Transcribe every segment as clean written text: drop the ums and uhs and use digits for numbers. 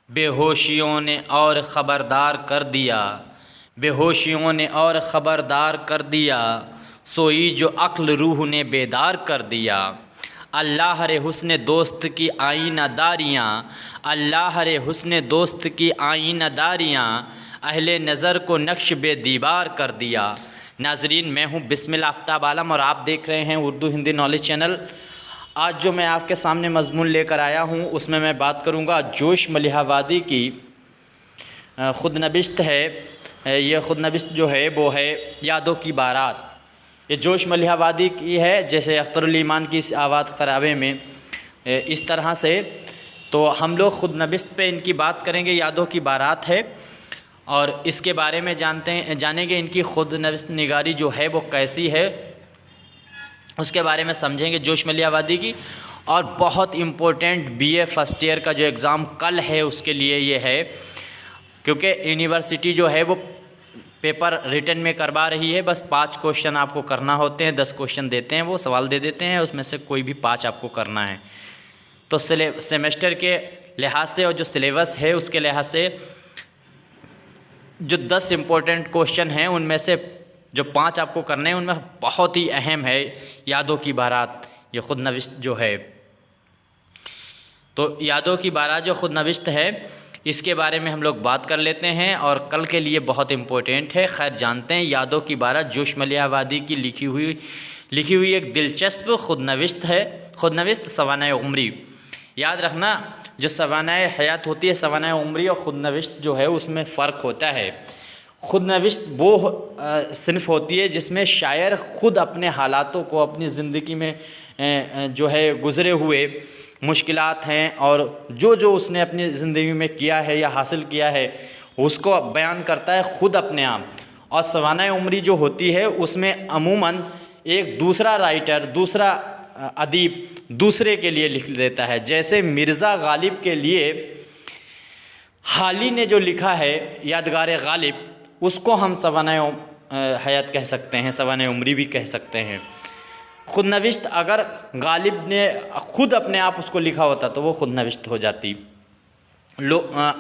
بے ہوشیوں نے اور خبردار کر دیا، بے ہوشیوں نے اور خبردار کر دیا، سوئی جو عقل روح نے بیدار کر دیا۔ اللہ رے حسن دوست کی آئینہ داریاں، اللہ رے حسن دوست کی آئینہ داریاں، اہل نظر کو نقش بے دیوار کر دیا۔ ناظرین، میں ہوں بسم اللہ آفتاب عالم اور آپ دیکھ رہے ہیں اردو ہندی نالج چینل۔ آج جو میں آپ کے سامنے مضمون لے کر آیا ہوں اس میں بات کروں گا جوش ملیحہ وادی کی خود نوشت ہے۔ یہ خود نوشت جو ہے وہ ہے یادوں کی بارات۔ یہ جوش ملیحہ وادی کی ہے، جیسے اختر الایمان کی اس آواز خرابے میں اس طرح سے۔ تو ہم لوگ خود نوشت پہ ان کی بات کریں گے، یادوں کی بارات ہے، اور اس کے بارے میں جانیں گے ان کی خود نوشت نگاری جو ہے وہ کیسی ہے، اس کے بارے میں سمجھیں گے جوش ملیحہ وادی کی۔ اور بہت important B A first year کا جو ایگزام کل ہے اس کے لیے یہ ہے، کیونکہ یونیورسٹی جو ہے وہ پیپر ریٹن میں کروا رہی ہے۔ بس 5 کوشچن آپ کو کرنا ہوتے ہیں، 10 کوشچن دیتے ہیں، وہ سوال دے دیتے ہیں، اس میں سے کوئی بھی 5 آپ کو کرنا ہے۔ تو سیمیسٹر کے لحاظ سے اور جو سلیبس ہے اس کے لحاظ سے جو 10 امپورٹنٹ کوشچن ہیں ان میں سے جو 5 آپ کو کرنے ہیں ان میں بہت ہی اہم ہے یادوں کی بارات، یہ خود نوشت جو ہے۔ تو یادوں کی بارات جو خود نوشت ہے اس کے بارے میں ہم لوگ بات کر لیتے ہیں، اور کل کے لیے بہت امپورٹنٹ ہے۔ خیر جانتے ہیں یادوں کی بارات جوش ملیحہ وادی کی لکھی ہوئی ایک دلچسپ خود نوشت ہے۔ خود نوشت سوانح عمری، یاد رکھنا جو سوانح حیات ہوتی ہے، سوانح عمری اور خود نوشت جو ہے اس میں فرق ہوتا ہے۔ خود نوشت وہ صنف ہوتی ہے جس میں شاعر خود اپنے حالاتوں کو، اپنی زندگی میں جو ہے گزرے ہوئے مشکلات ہیں اور جو اس نے اپنی زندگی میں کیا ہے یا حاصل کیا ہے اس کو بیان کرتا ہے خود اپنے آپ۔ اور سوانح عمری جو ہوتی ہے اس میں عموماً ایک دوسرا رائٹر، دوسرا ادیب دوسرے کے لیے لکھ دیتا ہے۔ جیسے مرزا غالب کے لیے حالی نے جو لکھا ہے یادگار غالب، اس کو ہم سوانح حیات کہہ سکتے ہیں، سوانح عمری بھی کہہ سکتے ہیں۔ خود نوشت اگر غالب نے خود اپنے آپ اس کو لکھا ہوتا تو وہ خود نوشت ہو جاتی۔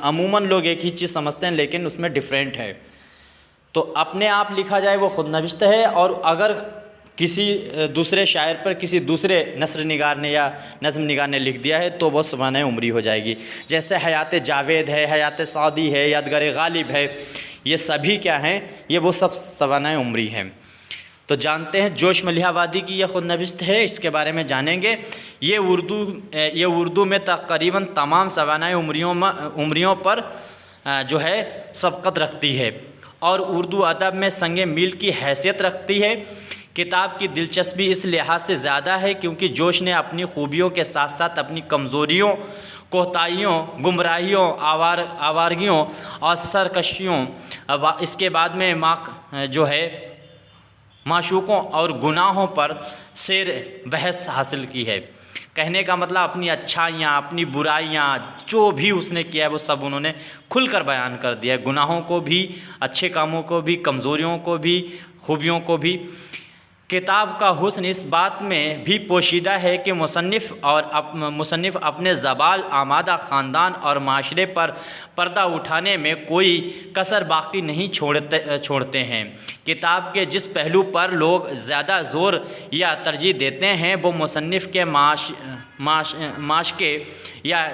عموماً لوگ ایک ہی چیز سمجھتے ہیں لیکن اس میں ڈیفرنٹ ہے۔ تو اپنے آپ لکھا جائے وہ خود نوشت ہے، اور اگر کسی دوسرے شاعر پر کسی دوسرے نثر نگار نے یا نظم نگار نے لکھ دیا ہے تو وہ سوانح عمری ہو جائے گی۔ جیسے حیات جاوید ہے، حیات سعدی ہے، یادگار غالب ہے، یہ سبھی کیا ہیں؟ یہ وہ سب سوانح عمری ہیں۔ تو جانتے ہیں جوش ملیحہ وادی کی یہ خود نوشت ہے، اس کے بارے میں جانیں گے۔ یہ اردو میں تقریباً تمام سوانح عمریوں پر جو ہے سبقت رکھتی ہے اور اردو ادب میں سنگ میل کی حیثیت رکھتی ہے۔ کتاب کی دلچسپی اس لحاظ سے زیادہ ہے کیونکہ جوش نے اپنی خوبیوں کے ساتھ ساتھ اپنی کمزوریوں، کوتاہیوں، گمراہیوں، آوارگیوں اور سرکشیوں، اس کے بعد میں جو ہے معشوقوں اور گناہوں پر سیر بحث حاصل کی ہے۔ کہنے کا مطلب اپنی اچھائیاں، اپنی برائیاں، جو بھی اس نے کیا ہے وہ سب انہوں نے کھل کر بیان کر دیا ہے، گناہوں کو بھی، اچھے کاموں کو بھی، کمزوریوں کو بھی، خوبیوں کو بھی۔ کتاب کا حسن اس بات میں بھی پوشیدہ ہے کہ مصنف اپنے زوال آمادہ خاندان اور معاشرے پر پردہ اٹھانے میں کوئی کسر باقی نہیں چھوڑتے ہیں۔ کتاب کے جس پہلو پر لوگ زیادہ زور یا ترجیح دیتے ہیں وہ مصنف کے معاشقے یا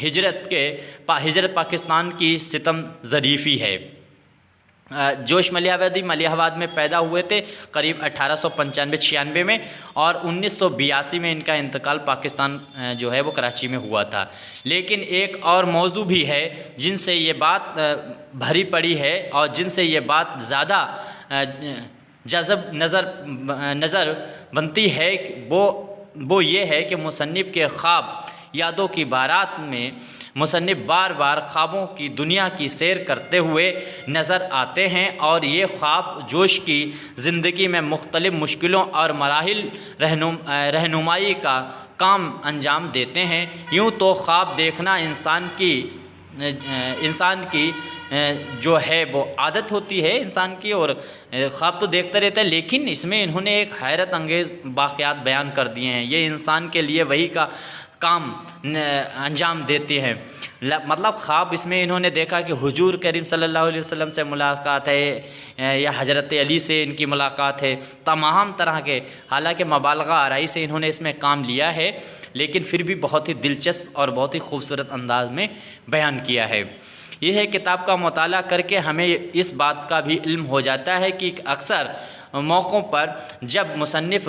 ہجرت پاکستان کی ستم ظریفی ہے۔ جوش ملیحہ وادی ملیح آباد میں پیدا ہوئے تھے قریب 1895-96 میں، اور 1982 میں ان کا انتقال پاکستان جو ہے وہ کراچی میں ہوا تھا۔ لیکن ایک اور موضوع بھی ہے جن سے یہ بات بھری پڑی ہے اور جن سے یہ بات زیادہ جذب نظر بنتی ہے، وہ یہ ہے کہ مصنف کے خواب یادوں کی بارات میں مصنف بار بار خوابوں کی دنیا کی سیر کرتے ہوئے نظر آتے ہیں، اور یہ خواب جوش کی زندگی میں مختلف مشکلوں اور مراحل رہنمائی کا کام انجام دیتے ہیں۔ یوں تو خواب دیکھنا انسان کی جو ہے وہ عادت ہوتی ہے انسان کی، اور خواب تو دیکھتا رہتا ہے، لیکن اس میں انہوں نے ایک حیرت انگیز واقعات بیان کر دیے ہیں۔ یہ انسان کے لیے وحی کا کام انجام دیتے ہیں۔ مطلب خواب اس میں انہوں نے دیکھا کہ حضور کریم صلی اللہ علیہ وسلم سے ملاقات ہے یا حضرت علی سے ان کی ملاقات ہے، تمام طرح کے، حالانکہ مبالغہ آرائی سے انہوں نے اس میں کام لیا ہے، لیکن پھر بھی بہت ہی دلچسپ اور بہت ہی خوبصورت انداز میں بیان کیا ہے۔ یہ ہے کتاب کا مطالعہ کر کے ہمیں اس بات کا بھی علم ہو جاتا ہے کہ اکثر موقعوں پر جب مصنف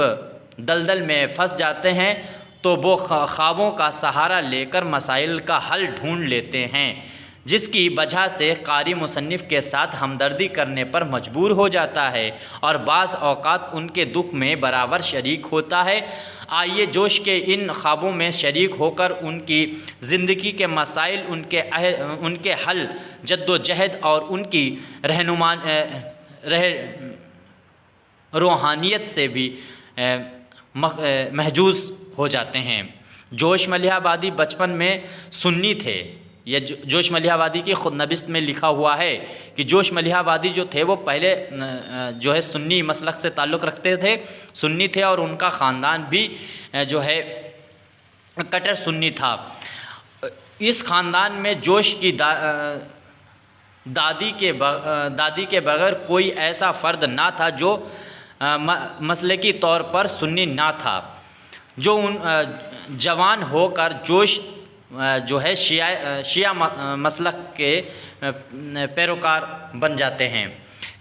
دلدل میں پھنس جاتے ہیں تو وہ خوابوں کا سہارا لے کر مسائل کا حل ڈھونڈ لیتے ہیں، جس کی وجہ سے قاری مصنف کے ساتھ ہمدردی کرنے پر مجبور ہو جاتا ہے اور بعض اوقات ان کے دکھ میں برابر شریک ہوتا ہے۔ آئیے جوش کے ان خوابوں میں شریک ہو کر ان کی زندگی کے مسائل، ان کے حل، جد و جہد اور ان کی روحانیت سے بھی محظوظ ہو جاتے ہیں۔ جوش ملیح آبادی بچپن میں سنی تھے۔ یہ جوش ملیح آبادی کی خود نوشت میں لکھا ہوا ہے کہ جوش ملیح آبادی جو تھے وہ پہلے جو ہے سنی مسلک سے تعلق رکھتے تھے، سنی تھے، اور ان کا خاندان بھی جو ہے کٹر سنی تھا۔ اس خاندان میں جوش کی دادی کے بغیر کوئی ایسا فرد نہ تھا جو مسلکی طور پر سنی نہ تھا۔ جو جوان ہو کر جوش جو ہے شیعہ مسلک کے پیروکار بن جاتے ہیں۔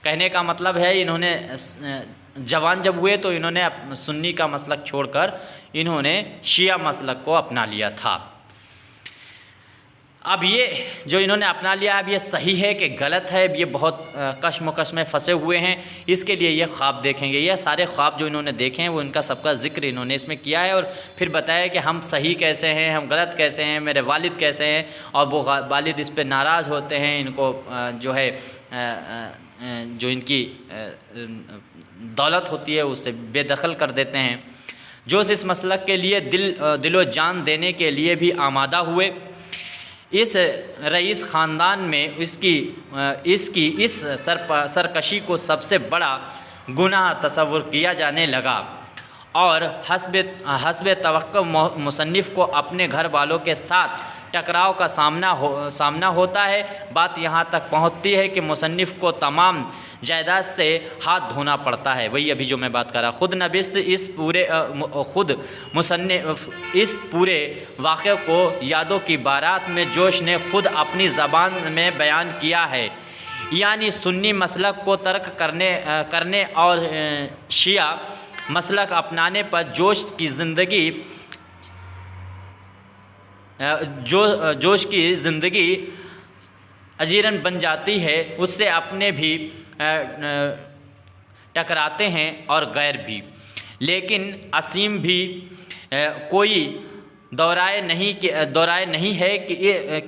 کہنے کا مطلب ہے انہوں نے جوان جب ہوئے تو انہوں نے سنی کا مسلک چھوڑ کر انہوں نے شیعہ مسلک کو اپنا لیا تھا۔ اب یہ جو انہوں نے اپنا لیا، اب یہ صحیح ہے کہ غلط ہے، اب یہ بہت کشمکش میں پھنسے ہوئے ہیں۔ اس کے لیے یہ خواب دیکھیں گے، یہ سارے خواب جو انہوں نے دیکھے ہیں وہ ان کا سب کا ذکر انہوں نے اس میں کیا ہے، اور پھر بتایا کہ ہم صحیح کیسے ہیں، ہم غلط کیسے ہیں، میرے والد کیسے ہیں، اور وہ والد اس پہ ناراض ہوتے ہیں، ان کو جو ہے جو ان کی دولت ہوتی ہے اس سے بے دخل کر دیتے ہیں۔ جو اس مسلک کے لیے دل و جان دینے کے لیے بھی آمادہ ہوئے۔ اس رئیس خاندان میں اس کی اس سرکشی کو سب سے بڑا گناہ تصور کیا جانے لگا، اور حسب توقع مصنف کو اپنے گھر والوں کے ساتھ ٹکراؤ کا سامنا ہوتا ہے۔ بات یہاں تک پہنچتی ہے کہ مصنف کو تمام جائیداد سے ہاتھ دھونا پڑتا ہے۔ وہی ابھی جو میں بات کر رہا، خود نوشت مصنف اس پورے واقعے کو یادوں کی بارات میں جوش نے خود اپنی زبان میں بیان کیا ہے۔ یعنی سنی مسلک کو ترک کرنے اور شیعہ مسلک اپنانے پر جوش کی زندگی اجیرن بن جاتی ہے، اس سے اپنے بھی ٹکراتے ہیں اور غیر بھی، لیکن اسیم بھی کوئی دورائے نہیں ہے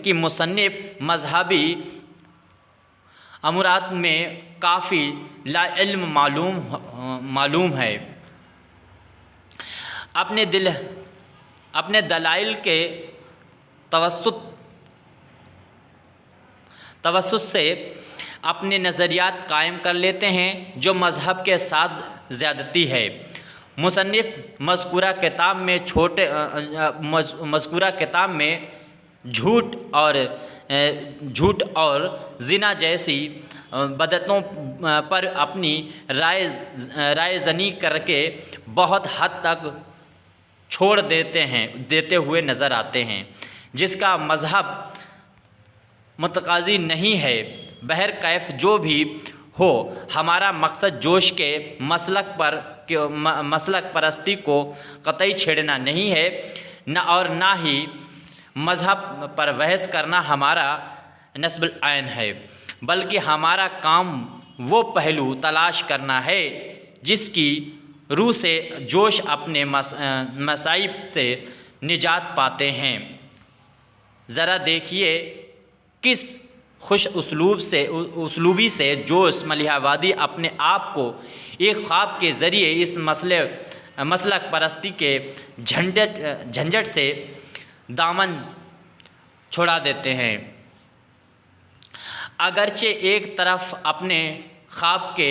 کہ مصنف مذہبی امورات میں کافی لا علم معلوم ہے۔ اپنے دلائل کے توسط سے اپنے نظریات قائم کر لیتے ہیں جو مذہب کے ساتھ زیادتی ہے۔ مصنف مذکورہ کتاب میں جھوٹ اور زنا جیسی بدعتوں پر اپنی رائے زنی کر کے بہت حد تک چھوڑ دیتے ہوئے نظر آتے ہیں، جس کا مذہب متقاضی نہیں ہے۔ بہرکیف جو بھی ہو، ہمارا مقصد جوش کے مسلک پرستی کو قطعی چھیڑنا نہیں ہے، نہ ہی مذہب پر بحث کرنا ہمارا نصب العین ہے، بلکہ ہمارا کام وہ پہلو تلاش کرنا ہے جس کی روح سے جوش اپنے مصائب سے نجات پاتے ہیں۔ ذرا دیکھیے کس خوش اسلوبی سے جوش ملیح آبادی اپنے آپ کو ایک خواب کے ذریعے اس مسلک پرستی کے جھنجٹ سے دامن چھڑا دیتے ہیں۔ اگرچہ ایک طرف اپنے خواب کے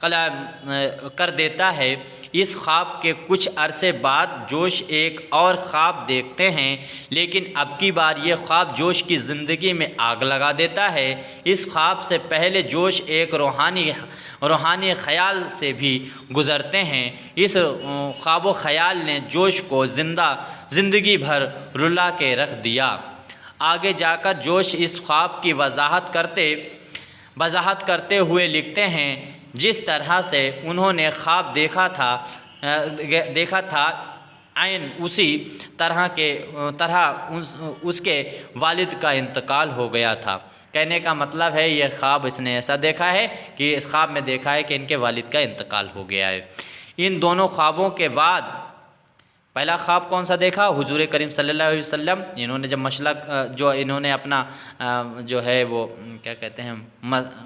کر دیتا ہے۔ اس خواب کے کچھ عرصے بعد جوش ایک اور خواب دیکھتے ہیں، لیکن اب کی بار یہ خواب جوش کی زندگی میں آگ لگا دیتا ہے۔ اس خواب سے پہلے جوش ایک روحانی خیال سے بھی گزرتے ہیں۔ اس خواب و خیال نے جوش کو زندگی بھر رلا کے رکھ دیا۔ آگے جا کر جوش اس خواب کی وضاحت کرتے ہوئے لکھتے ہیں، جس طرح سے انہوں نے خواب دیکھا تھا عین اسی طرح اس کے والد کا انتقال ہو گیا تھا۔ کہنے کا مطلب ہے یہ خواب اس نے ایسا دیکھا ہے کہ اس خواب میں دیکھا ہے کہ ان کے والد کا انتقال ہو گیا ہے۔ ان دونوں خوابوں کے بعد پہلا خواب کون سا دیکھا؟ حضور کریم صلی اللہ علیہ وسلم انہوں نے جب انہوں نے اپنا جو ہے وہ کیا کہتے ہیں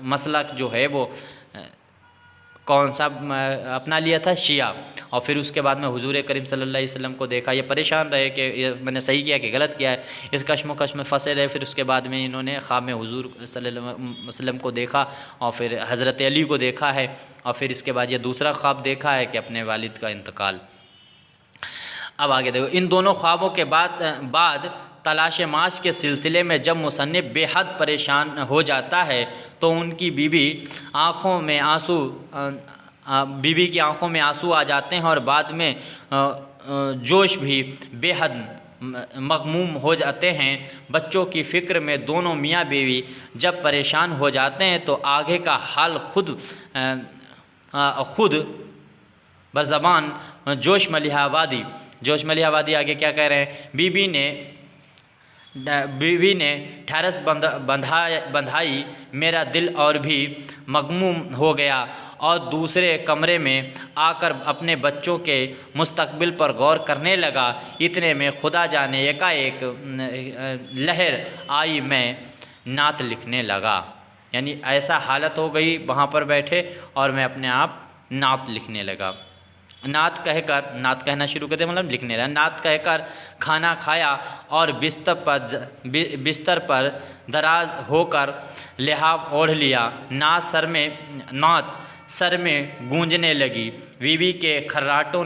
مسلک جو ہے وہ کون سا اپنا لیا تھا؟ شیعہ۔ اور پھر اس کے بعد میں حضور کریم صلی اللہ علیہ وسلم کو دیکھا، یہ پریشان رہے کہ یہ میں نے صحیح کیا کہ غلط کیا ہے، اس کشم و کش میں پھنسے رہے۔ پھر اس کے بعد میں انہوں نے خواب میں حضور صلی اللہ علیہ وسلم کو دیکھا اور پھر حضرت علی کو دیکھا ہے، اور پھر اس کے بعد یہ دوسرا خواب دیکھا ہے کہ اپنے والد کا انتقال۔ اب آگے دیکھو، ان دونوں خوابوں کے بعد تلاش معاش کے سلسلے میں جب مصنف بے حد پریشان ہو جاتا ہے تو ان کی بیوی کی آنکھوں میں آنسو آ جاتے ہیں، اور بعد میں جوش بھی بے حد مغموم ہو جاتے ہیں۔ بچوں کی فکر میں دونوں میاں بیوی جب پریشان ہو جاتے ہیں تو آگے کا حال خود بزبان جوش ملیحہ آبادی آگے کیا کہہ رہے ہیں؟ بیوی نے ٹھارس بندھائی، میرا دل اور بھی مغموم ہو گیا اور دوسرے کمرے میں آ کر اپنے بچوں کے مستقبل پر غور کرنے لگا۔ اتنے میں خدا جانے ایک لہر آئی، میں نعت لکھنے لگا۔ یعنی ایسا حالت ہو گئی وہاں پر بیٹھے اور میں اپنے آپ نعت لکھنے لگا۔ نعت کہنا شروع کر دیا، مطلب لکھنے لگا۔ نعت کہہ کر کھانا کھایا اور بستر پر دراز ہو کر لحاف اوڑھ لیا۔ نعت سر میں گونجنے لگی۔ بیوی کے خراٹوں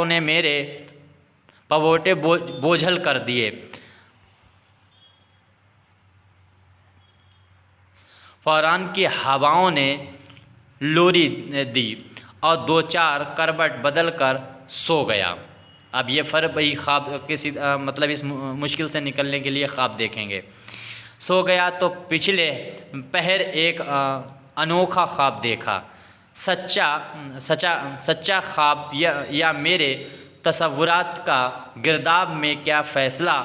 نے میرے پوٹے بوجھل کر دیے۔ فوراً کی ہواؤں نے لوری دی اور دو چار کروٹ بدل کر سو گیا۔ اب یہ فرق بھئی خواب کسی مطلب اس مشکل سے نکلنے کے لیے خواب دیکھیں گے۔ سو گیا تو پچھلے پہر ایک انوکھا خواب دیکھا۔ سچا خواب یا میرے تصورات کا گرداب میں کیا فیصلہ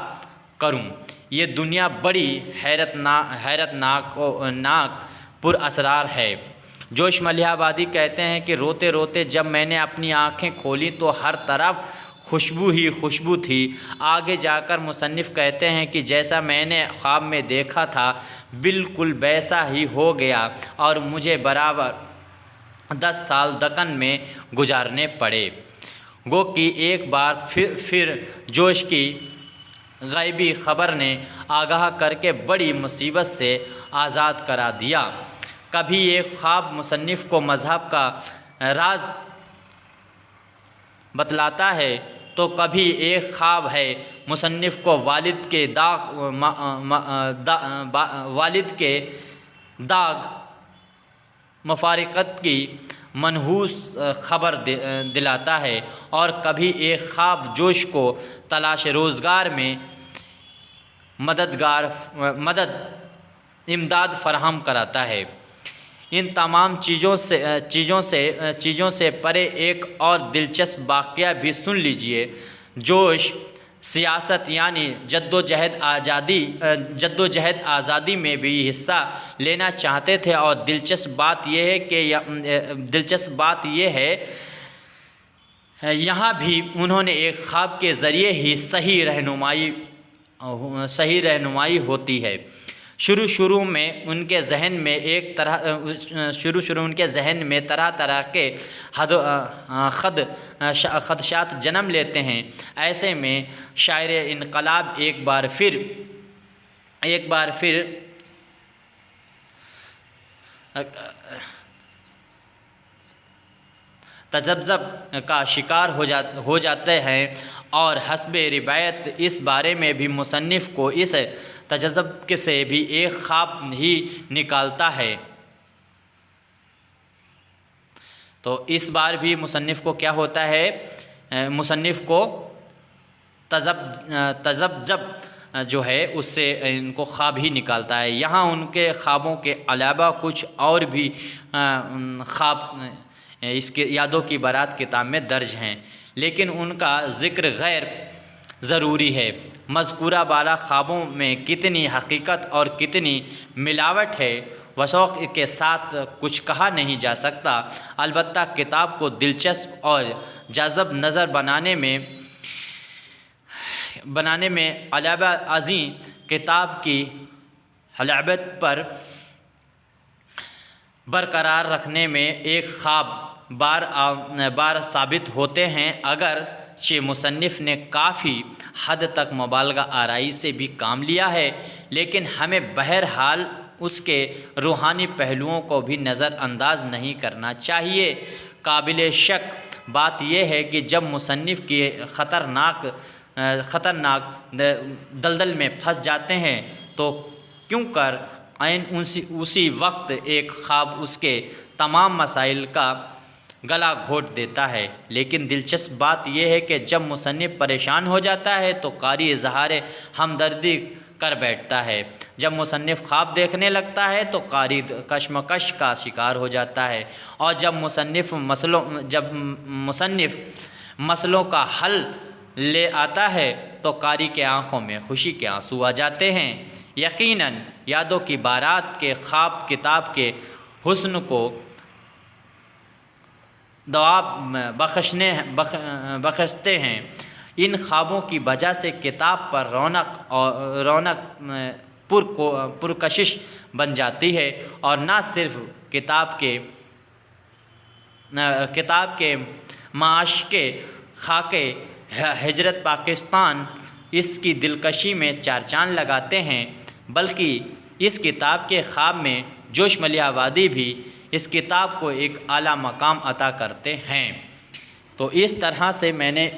کروں؟ یہ دنیا بڑی حیرت ناک پر اسرار ہے۔ جوش ملیحہ آبادی کہتے ہیں کہ روتے روتے جب میں نے اپنی آنکھیں کھولیں تو ہر طرف خوشبو ہی خوشبو تھی۔ آگے جا کر مصنف کہتے ہیں کہ جیسا میں نے خواب میں دیکھا تھا بالکل ویسا ہی ہو گیا اور مجھے برابر 10 سال دکن میں گزارنے پڑے۔ گو کہ ایک بار پھر جوش کی غیبی خبر نے آگاہ کر کے بڑی مصیبت سے آزاد کرا دیا۔ کبھی ایک خواب مصنف کو مذہب کا راز بتلاتا ہے تو کبھی ایک خواب ہے مصنف کو والد کے داغ مفارقت کی منحوس خبر دلاتا ہے، اور کبھی ایک خواب جوش کو تلاش روزگار میں امداد فراہم کراتا ہے۔ ان تمام چیزوں سے پرے ایک اور دلچسپ واقعہ بھی سن لیجئے۔ جوش سیاست یعنی جد و جہد آزادی میں بھی حصہ لینا چاہتے تھے، اور دلچسپ بات یہ ہے یہاں بھی انہوں نے ایک خواب کے ذریعے ہی صحیح رہنمائی ہوتی ہے۔ شروع میں ان کے ذہن میں طرح طرح کے خدشات جنم لیتے ہیں۔ ایسے میں شاعر انقلاب ایک بار پھر تذبذب کا شکار ہو جاتے ہیں، اور حسب روایت اس بارے میں بھی مصنف کو اس تذبذب سے بھی ایک خواب ہی نکالتا ہے۔ تو اس بار بھی مصنف کو کیا ہوتا ہے، مصنف کو تذبذب جو ہے اس سے ان کو خواب ہی نکالتا ہے۔ یہاں ان کے خوابوں کے علاوہ کچھ اور بھی خواب اس کے یادوں کی بارات کتاب میں درج ہیں، لیکن ان کا ذکر غیر ضروری ہے۔ مذکورہ بالا خوابوں میں کتنی حقیقت اور کتنی ملاوٹ ہے، وثوق کے ساتھ کچھ کہا نہیں جا سکتا۔ البتہ کتاب کو دلچسپ اور جذاب نظر بنانے میں علاوہ ازیں کتاب کی حلاوت پر برقرار رکھنے میں ایک خواب بار ثابت ہوتے ہیں۔ اگرچہ مصنف نے کافی حد تک مبالغہ آرائی سے بھی کام لیا ہے، لیکن ہمیں بہرحال اس کے روحانی پہلوؤں کو بھی نظر انداز نہیں کرنا چاہیے۔ قابل شک بات یہ ہے کہ جب مصنف کی خطرناک دلدل میں پھنس جاتے ہیں تو کیوں کر عین اسی وقت ایک خواب اس کے تمام مسائل کا گلا گھونٹ دیتا ہے۔ لیکن دلچسپ بات یہ ہے کہ جب مصنف پریشان ہو جاتا ہے تو قاری اظہار ہمدردی کر بیٹھتا ہے۔ جب مصنف خواب دیکھنے لگتا ہے تو قاری کشمکش کا شکار ہو جاتا ہے، اور جب مصنف مسئلوں کا حل لے آتا ہے تو قاری کے آنکھوں میں خوشی کے آنسو آ جاتے ہیں۔ یقیناً یادوں کی بارات کے خواب کتاب کے حسن کو دواب بخشتے ہیں۔ ان خوابوں کی وجہ سے کتاب پر رونق پرکشش بن جاتی ہے، اور نہ صرف کتاب کے معاش کے خاکے ہجرت پاکستان اس کی دلکشی میں چار چاند لگاتے ہیں، بلکہ اس کتاب کے خواب میں جوش ملیح آبادی بھی اس کتاب کو ایک اعلیٰ مقام عطا کرتے ہیں۔ تو اس طرح سے میں نے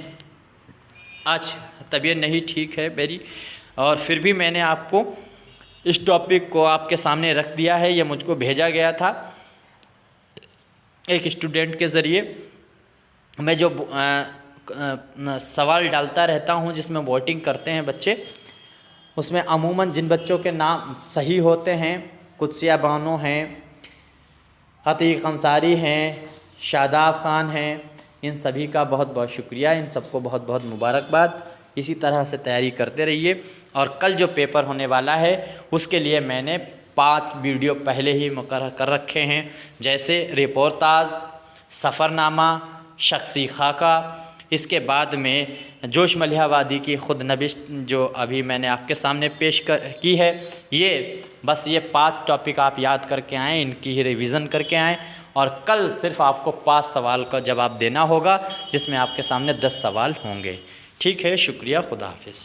آج طبیعت نہیں ٹھیک ہے میری، اور پھر بھی میں نے آپ کو اس ٹاپک کو آپ کے سامنے رکھ دیا ہے۔ یہ مجھ کو بھیجا گیا تھا ایک اسٹوڈنٹ کے ذریعے۔ میں جو سوال ڈالتا رہتا ہوں جس میں ووٹنگ کرتے ہیں بچے، اس میں عموماً جن بچوں کے نام صحیح ہوتے ہیں، قدسیہ بانو ہیں، عتیق انصاری ہیں، شاداب خان ہیں، ان سبھی کا بہت بہت شکریہ، ان سب کو بہت بہت مبارکباد۔ اسی طرح سے تیاری کرتے رہیے، اور کل جو پیپر ہونے والا ہے اس کے لیے میں نے 5 ویڈیو پہلے ہی مقرر کر رکھے ہیں، جیسے رپورتاژ، سفر نامہ، شخصی خاکہ، اس کے بعد میں جوش ملیح آبادی کی خود نوشت جو ابھی میں نے آپ کے سامنے پیش کی ہے۔ یہ 5 ٹاپک آپ یاد کر کے آئیں، ان کی ریویژن کر کے آئیں، اور کل صرف آپ کو 5 سوال کا جواب دینا ہوگا، جس میں آپ کے سامنے 10 سوال ہوں گے۔ ٹھیک ہے، شکریہ، خدا حافظ۔